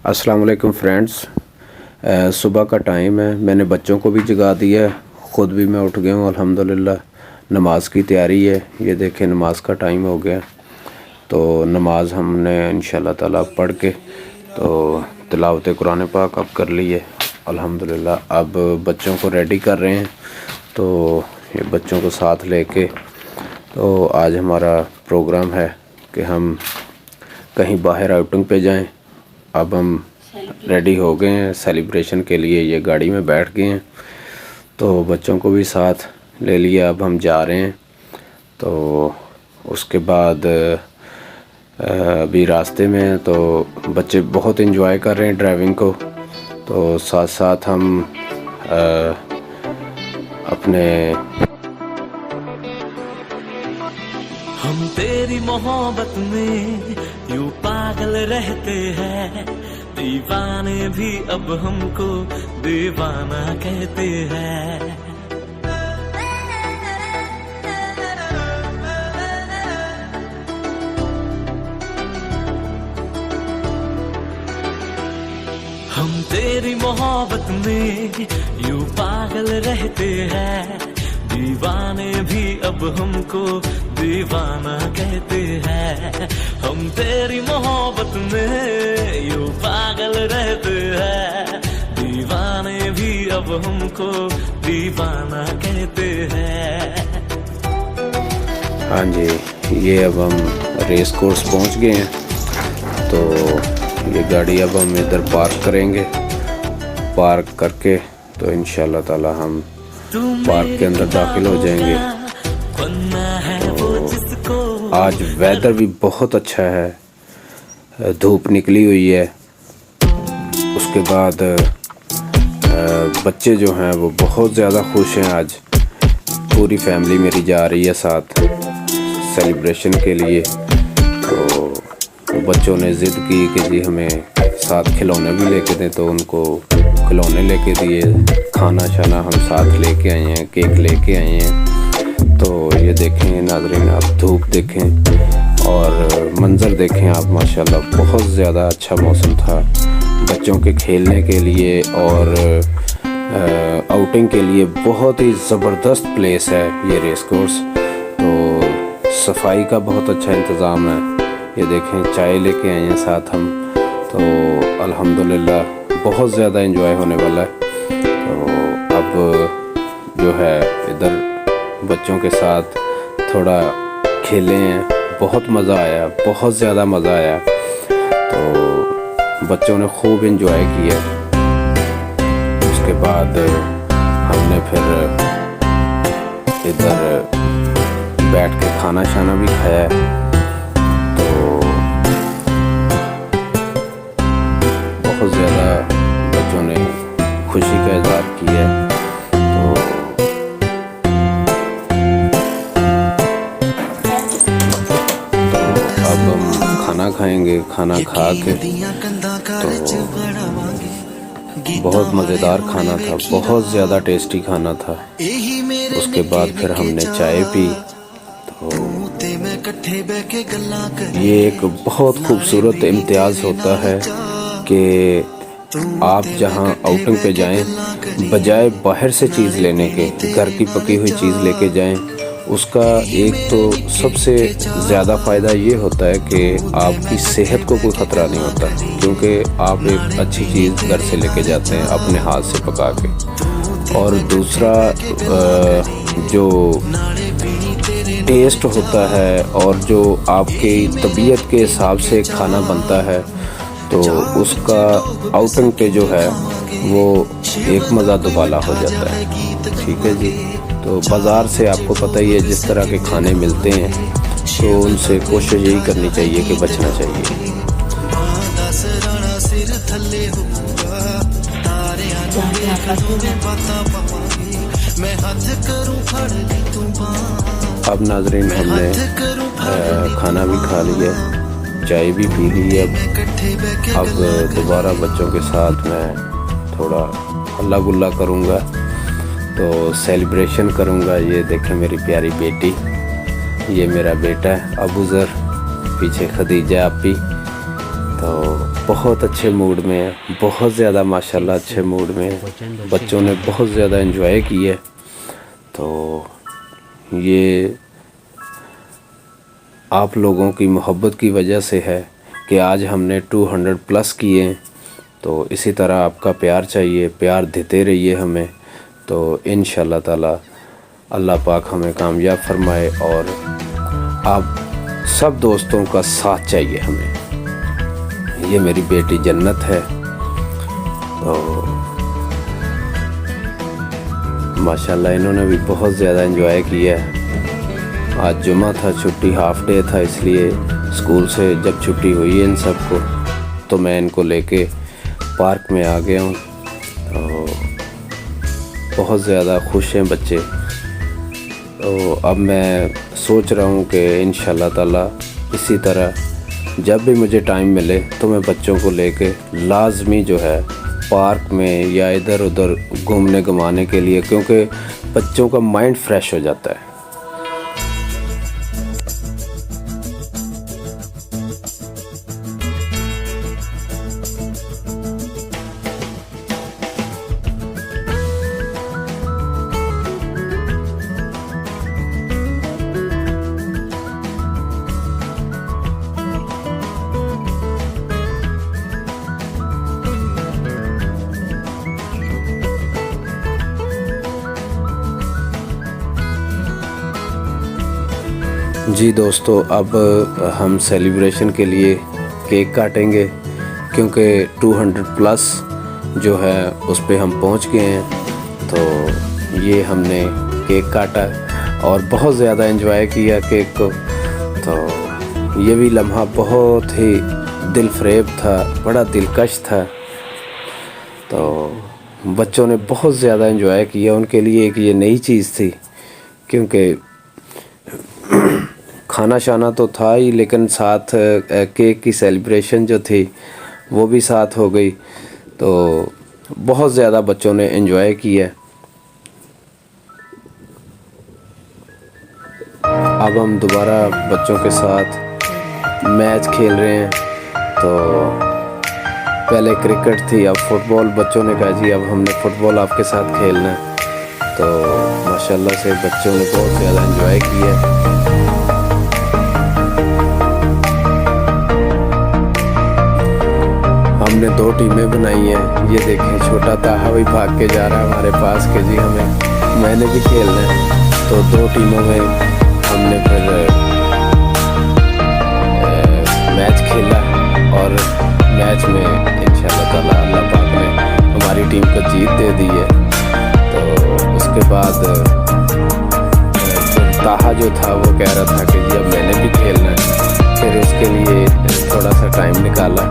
अस्सलाम वालेकुम फ्रेंड्स। सुबह का टाइम है, मैंने बच्चों को भी जगा दिया है, ख़ुद भी मैं उठ गया हूँ अल्हम्दुलिल्लाह। नमाज की तैयारी है, ये देखें नमाज का टाइम हो गया। तो नमाज हमने इंशाल्लाह ताला पढ़ के तो तिलावत कुरान पाक अब कर ली है अल्हम्दुलिल्लाह। अब बच्चों को रेडी कर रहे हैं, तो ये बच्चों को साथ लेके तो आज हमारा प्रोग्राम है कि हम कहीं बाहर आउटिंग पे जाएं। अब हम रेडी हो गए हैं सेलिब्रेशन के लिए, ये गाड़ी में बैठ गए हैं, तो बच्चों को भी साथ ले लिया। अब हम जा रहे हैं, तो उसके बाद अभी रास्ते में हैं, तो बच्चे बहुत एंजॉय कर रहे हैं ड्राइविंग को। तो साथ साथ हम अपने हम तेरी मोहब्बत में यूं पागल रहते हैं, दीवाने भी अब हमको दीवाना कहते हैं। हम तेरी मोहब्बत में यूं पागल रहते हैं, दीवाने भी अब हमको दीवाना कहते हैं। हम तेरी मोहब्बत में यूं पागल रहते हैं, दीवाने भी अब हमको दीवाना कहते हैं। हाँ जी, ये अब हम रेस कोर्स पहुंच गए हैं, तो ये गाड़ी अब हम इधर पार्क करेंगे। पार्क करके तो इंशाल्लाह ताला हम पार्क के अंदर दाखिल हो जाएंगे। तो आज वेदर भी बहुत अच्छा है, धूप निकली हुई है। उसके बाद बच्चे जो हैं वो बहुत ज़्यादा खुश हैं। आज पूरी फैमिली मेरी जा रही है साथ सेलिब्रेशन के लिए। तो बच्चों ने ज़िद की कि जी हमें साथ खिलौने भी लेके दें, तो उनको खिलौने लेके दिए। खाना शाना हम साथ लेके आए हैं, केक लेके आए हैं। तो ये देखें नाज़रीन, आप धूप देखें और मंज़र देखें आप, माशाल्लाह बहुत ज़्यादा अच्छा मौसम था बच्चों के खेलने के लिए और आउटिंग के लिए। बहुत ही ज़बरदस्त प्लेस है ये रेस कोर्स। तो सफाई का बहुत अच्छा इंतज़ाम है। ये देखें चाय लेके आए हैं साथ हम, तो अल्हम्दुलिल्लाह बहुत ज़्यादा एंजॉय होने वाला है। तो अब जो है इधर बच्चों के साथ थोड़ा खेले हैं, बहुत मज़ा आया, बहुत ज़्यादा मज़ा आया। तो बच्चों ने खूब एंजॉय किया। उसके बाद हमने फिर इधर बैठ के खाना शाना भी खाया है। बहुत ज़्यादा बच्चों ने खुशी का इज़हार किया है। तो अब हम खाना खाएंगे। खाना खा के तो बहुत मज़ेदार खाना था, बहुत ज़्यादा टेस्टी खाना था। उसके बाद फिर हमने चाय पी। तो ये एक बहुत खूबसूरत इम्तियाज़ होता है कि आप जहां आउटिंग पे जाएं, बजाय बाहर से चीज़ लेने के घर की पकी हुई चीज़ लेके जाएं। उसका एक तो सबसे ज़्यादा फ़ायदा ये होता है कि आपकी सेहत को कोई ख़तरा नहीं होता, क्योंकि आप एक अच्छी चीज़ घर से लेके जाते हैं अपने हाथ से पका के। और दूसरा जो टेस्ट होता है और जो आपकी तबीयत के हिसाब से खाना बनता है, तो उसका आउटिंग पे जो है वो एक मज़ा दुबाला हो जाता है। ठीक है जी। तो बाज़ार से आपको पता ही है जिस तरह के खाने मिलते हैं, तो उनसे कोशिश यही करनी चाहिए कि बचना चाहिए। अब नाज़रीन हमने खाना भी खा लिया, चाय भी पी ली है। अब दोबारा बच्चों के साथ मैं थोड़ा हल्ला गुल्ला करूँगा, तो सेलिब्रेशन करूँगा। ये देखें मेरी प्यारी बेटी, ये मेरा बेटा है अबूज़र, पीछे खदीजा आपी, तो बहुत अच्छे मूड में है, बहुत ज़्यादा माशाल्लाह अच्छे मूड में है। बच्चों ने बहुत ज़्यादा एंजॉय किया। तो ये आप लोगों की मोहब्बत की वजह से है कि आज हमने 200 प्लस किए। तो इसी तरह आपका प्यार चाहिए, प्यार देते रहिए हमें। तो इंशाल्लाह ताला अल्लाह पाक हमें कामयाब फरमाए। और आप सब दोस्तों का साथ चाहिए हमें। ये मेरी बेटी जन्नत है। तो माशाल्लाह इन्होंने भी बहुत ज़्यादा एंजॉय किया है। आज जुमा था, छुट्टी हाफ डे था, इसलिए स्कूल से जब छुट्टी हुई है इन सबको तो मैं इनको लेके पार्क में आ गया हूँ। तो बहुत ज़्यादा खुश हैं बच्चे। तो अब मैं सोच रहा हूँ कि इंशाल्लाह ताला इसी तरह जब भी मुझे टाइम मिले तो मैं बच्चों को लेके लाजमी जो है पार्क में या इधर उधर घूमने घुमाने के लिए, क्योंकि बच्चों का माइंड फ्रेश हो जाता है। जी दोस्तों, अब हम सेलिब्रेशन के लिए केक काटेंगे, क्योंकि 200 प्लस जो है उस पे हम पहुंच गए हैं। तो ये हमने केक काटा और बहुत ज़्यादा एंजॉय किया केक को। तो ये भी लम्हा बहुत ही दिल फरेब था, बड़ा दिलकश था। तो बच्चों ने बहुत ज़्यादा एंजॉय किया। उनके लिए एक ये नई चीज़ थी, क्योंकि खाना शाना तो था ही, लेकिन साथ केक की सेलिब्रेशन जो थी वो भी साथ हो गई। तो बहुत ज़्यादा बच्चों ने एंजॉय किया। अब हम दोबारा बच्चों के साथ मैच खेल रहे हैं। तो पहले क्रिकेट थी, अब फुटबॉल। बच्चों ने कहा जी अब हमने फुटबॉल आपके साथ खेलना है। तो माशाल्लाह से बच्चों ने बहुत ज़्यादा एंजॉय किया। हमने 2 टीमें बनाई हैं। ये देखें, छोटा ताहा भी भाग के जा रहा है हमारे पास के जी मैंने भी खेलना है। तो 2 टीमों में हमने फिर मैच खेला और मैच में इंशाल्लाह ताला अल्लाह पाक ने हमारी टीम को जीत दे दी है। तो उसके बाद फिर ताहा जो था वो कह रहा था कि जी अब मैंने भी खेलना है। फिर उसके लिए थोड़ा सा टाइम निकाला,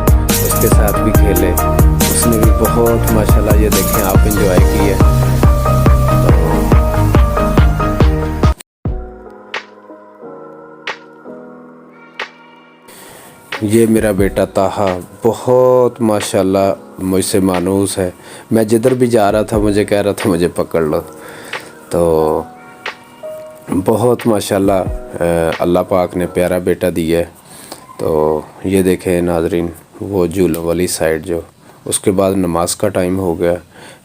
उसके साथ भी खेले। उसने भी बहुत माशाल्लाह, ये देखें आप, एंजॉय किए। ये मेरा बेटा ताहा बहुत माशाल्लाह मुझसे मानूस है। मैं जिधर भी जा रहा था मुझे कह रहा था मुझे पकड़ लो। तो बहुत माशाल्लाह अल्लाह पाक ने प्यारा बेटा दिया है। तो ये देखें नाजरीन, वो झूलों वाली साइड जो, उसके बाद नमाज का टाइम हो गया।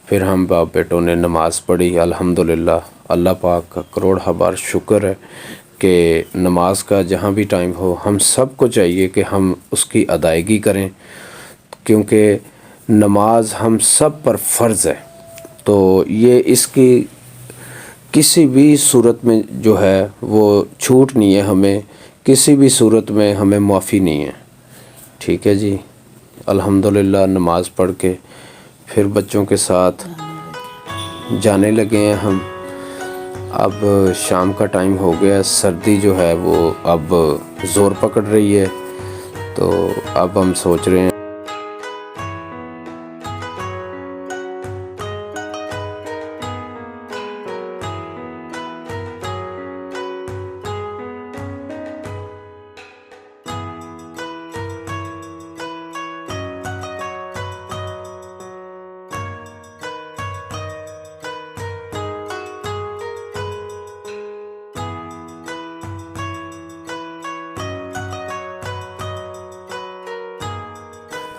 फिर हम बाप बेटों ने नमाज़ पढ़ी। अल्हम्दुलिल्लाह, अल्लाह पाक का करोड़ बार शुक्र है कि नमाज का जहाँ भी टाइम हो हम सब को चाहिए कि हम उसकी अदायगी करें, क्योंकि नमाज हम सब पर फ़र्ज़ है। तो ये इसकी किसी भी सूरत में जो है वो छूट नहीं है, हमें किसी भी सूरत में हमें माफ़ी नहीं है। ठीक है जी। अल्हम्दुलिल्लाह नमाज़ पढ़ के फिर बच्चों के साथ जाने लगे हैं हम। अब शाम का टाइम हो गया, सर्दी जो है वो अब ज़ोर पकड़ रही है। तो अब हम सोच रहे हैं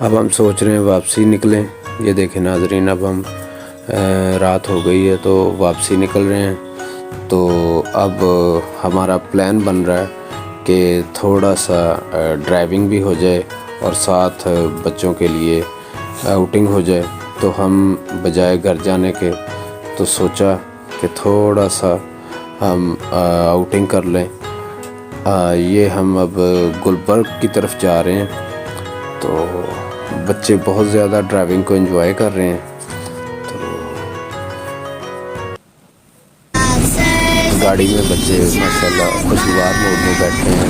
अब हम सोच रहे हैं वापसी निकलें। ये देखें नाजरीन, अब हम रात हो गई है तो वापसी निकल रहे हैं। तो अब हमारा प्लान बन रहा है कि थोड़ा सा ड्राइविंग भी हो जाए और साथ बच्चों के लिए आउटिंग हो जाए। तो हम बजाय घर जाने के तो सोचा कि थोड़ा सा हम आउटिंग कर लें। ये हम अब गुलबर्ग की तरफ जा रहे हैं। तो बच्चे बहुत ज़्यादा ड्राइविंग को एंजॉय कर रहे हैं। गाड़ी में बच्चे माशाल्लाह खुशगवार मूड में बैठे हैं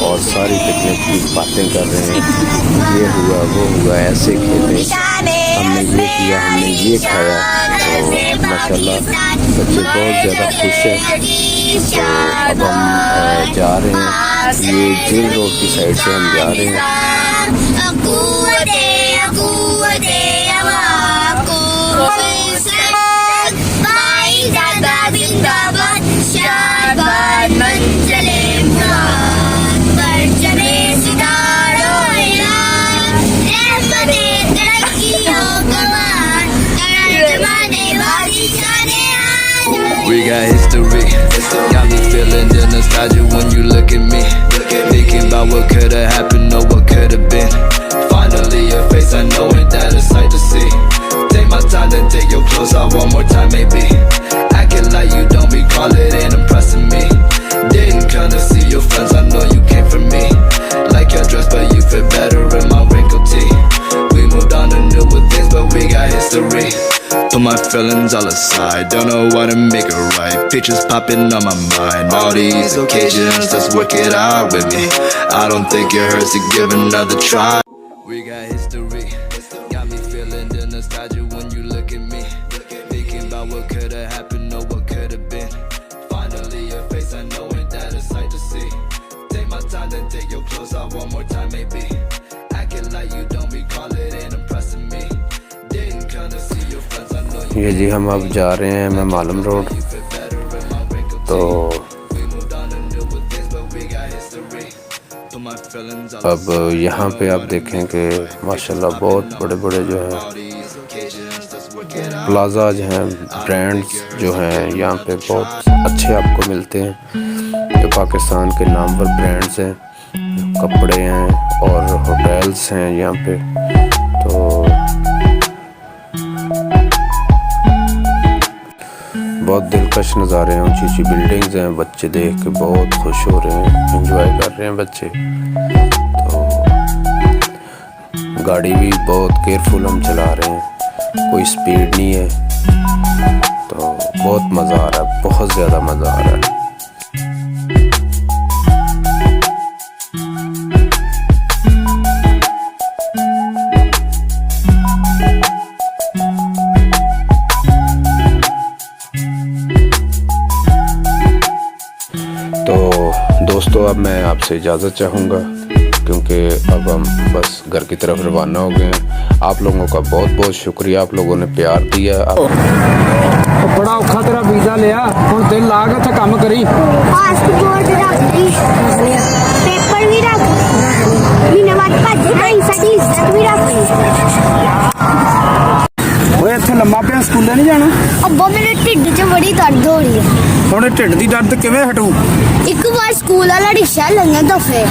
और सारी पिकनिक की बातें कर रहे हैं। ये हुआ वो हुआ, ऐसे खेले, हमने ये किया, हमने ये खाया। तो माशाल्लाह बच्चे बहुत ज़्यादा खुश हैं। तो अब हम जा रहे हैं, ये जेल रोड की साइड से हम जा रहे हैं। We got history, got me feeling the nostalgia when you look at me. Thinking about what could've happened or what could've been. Finally your face, I know it, that a sight to see. Take my time, then take your clothes out one more time maybe. Acting like you don't recall it, ain't impressing me. Didn't come to see your friends, I know you came for me. Like your dress, but you fit better in my wrinkled tee. We moved on to newer things, but we got history. Put my feelings all aside, don't know what to make it right. Pictures popping on my mind, all these occasions, let's work it out with me. I don't think it hurts to give another try. We got history, got me feeling the nostalgia when you look at me. Thinking about what could've happened or what could've been. Finally your face, I know it, that a sight to see. Take my time, then take your clothes out one more time maybe. Acting like you don't recall it, ain't impressing me. Didn't come to see your friends, I know you. ये जी हम अब जा रहे हैं मैं मालूम road. तो अब यहाँ पे आप देखें कि माशाल्लाह बहुत बड़े बड़े जो हैं प्लाजाज हैं, ब्रांड्स जो हैं यहाँ पे बहुत अच्छे आपको मिलते हैं। जो पाकिस्तान के नामवर ब्रांड्स हैं, कपड़े हैं और होटल्स हैं यहाँ पे। तो बहुत दिलकश नज़ारे हैं, ऊंची ऊंची बिल्डिंग्स हैं। बच्चे देख के बहुत खुश हो रहे हैं, एंजॉय कर रहे हैं बच्चे। तो गाड़ी भी बहुत केयरफुल हम चला रहे हैं, कोई स्पीड नहीं है। तो बहुत मज़ा आ रहा है, बहुत ज़्यादा मज़ा आ रहा है। दोस्तों अब मैं आपसे इजाज़त चाहूँगा क्योंकि अब हम बस घर की तरफ रवाना हो गए हैं। आप लोगों का बहुत बहुत शुक्रिया, आप लोगों ने प्यार दिया। बड़ा औखा तेरा वीज़ा लिया, हुण दिल ला के उत्थे काम करी। पासपोर्ट रख ली, पेपर भी रख ली, नमाज भज गई, साडी इज्जत भी रख ली। ओए इत्थे लम्मा पिया स्कूले नहीं जाना? अब्बा मेरे ढिड 'ਚ बड़ी दर्द हो रही है। हुण ढिड दी दर्द किवें हटू? एक बार स्कूल वाला रिक्शा लंघे तो फिर